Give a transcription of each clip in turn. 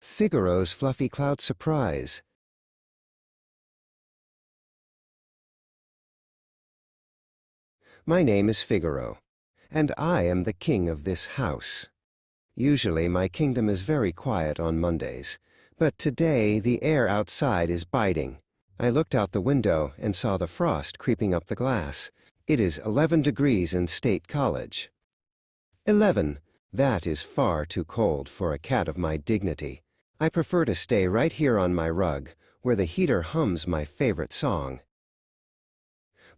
Figaro's Fluffy Cloud Surprise. My name is Figaro, and I am the king of this house. Usually my kingdom is very quiet on Mondays, but today the air outside is biting. I looked out the window and saw the frost creeping up the glass. It is 11 degrees in State College. 11. That is far too cold for a cat of my dignity. I prefer to stay right here on my rug, where the heater hums my favorite song.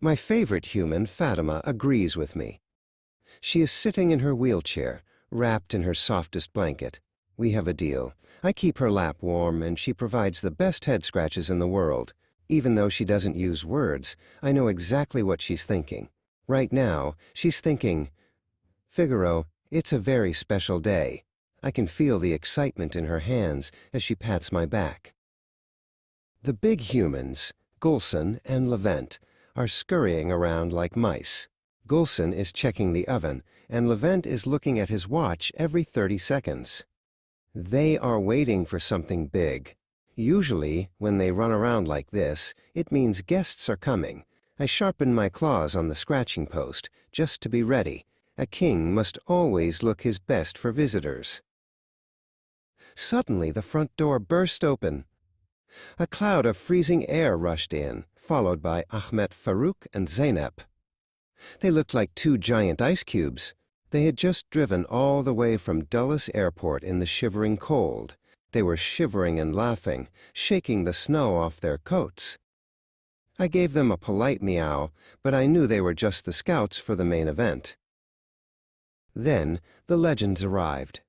My favorite human, Fatima, agrees with me. She is sitting in her wheelchair, wrapped in her softest blanket. We have a deal. I keep her lap warm, and she provides the best head scratches in the world. Even though she doesn't use words, I know exactly what she's thinking. Right now, she's thinking, "Figaro, it's a very special day." I can feel the excitement in her hands as she pats my back. The big humans, Gulson and Levent, are scurrying around like mice. Gulson is checking the oven, and Levent is looking at his watch every 30 seconds. They are waiting for something big. Usually, when they run around like this, it means guests are coming. I sharpen my claws on the scratching post, just to be ready. A king must always look his best for visitors. Suddenly, the front door burst open. A cloud of freezing air rushed in, followed by Ahmet Farouk and Zeynep. They looked like two giant ice cubes. They had just driven all the way from Dulles Airport in the shivering cold. They were shivering and laughing, shaking the snow off their coats. I gave them a polite meow, but I knew they were just the scouts for the main event. Then the legends arrived.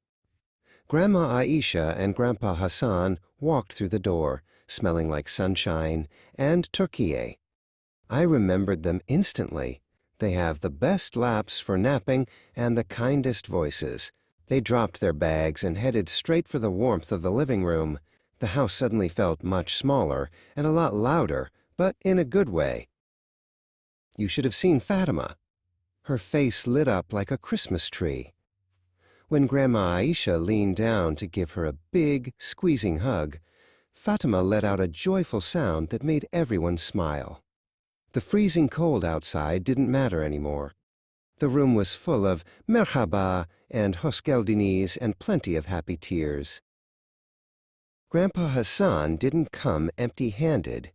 Grandma Aisha and Grandpa Hassan walked through the door, smelling like sunshine and Turkey. I remembered them instantly. They have the best laps for napping and the kindest voices. They dropped their bags and headed straight for the warmth of the living room. The house suddenly felt much smaller and a lot louder, but in a good way. You should have seen Fatima. Her face lit up like a Christmas tree. When Grandma Aisha leaned down to give her a big, squeezing hug, Fatima let out a joyful sound that made everyone smile. The freezing cold outside didn't matter anymore. The room was full of merhaba and hosgeldiniz and plenty of happy tears. Grandpa Hassan didn't come empty-handed.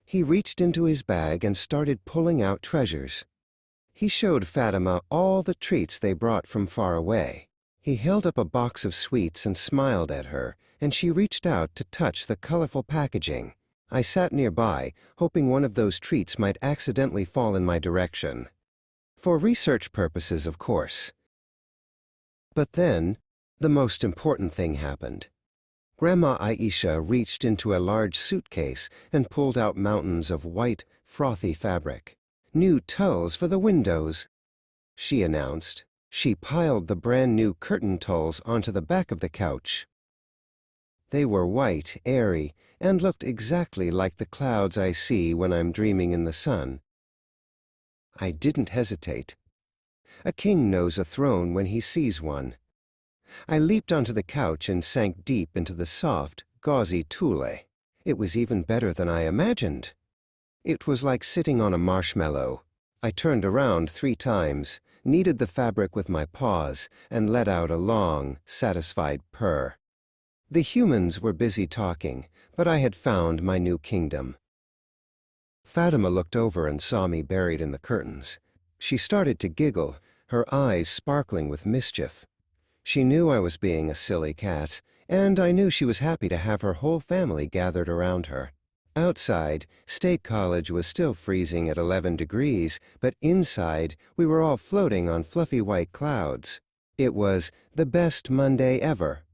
He reached into his bag and started pulling out treasures. He showed Fatima all the treats they brought from far away. He held up a box of sweets and smiled at her, and she reached out to touch the colorful packaging. I sat nearby, hoping one of those treats might accidentally fall in my direction. For research purposes, of course. But then, the most important thing happened. Grandma Aisha reached into a large suitcase and pulled out mountains of white, frothy fabric. "New tulles for the windows," she announced. She piled the brand-new curtain tulles onto the back of the couch. They were white, airy, and looked exactly like the clouds I see when I'm dreaming in the sun. I didn't hesitate. A king knows a throne when he sees one. I leaped onto the couch and sank deep into the soft, gauzy tulle. It was even better than I imagined. It was like sitting on a marshmallow. I turned around 3 times, kneaded the fabric with my paws, and let out a long, satisfied purr. The humans were busy talking, but I had found my new kingdom. Fatima looked over and saw me buried in the curtains. She started to giggle, her eyes sparkling with mischief. She knew I was being a silly cat, and I knew she was happy to have her whole family gathered around her. Outside, State College was still freezing at 11 degrees, but inside, we were all floating on fluffy white clouds. It was the best Monday ever.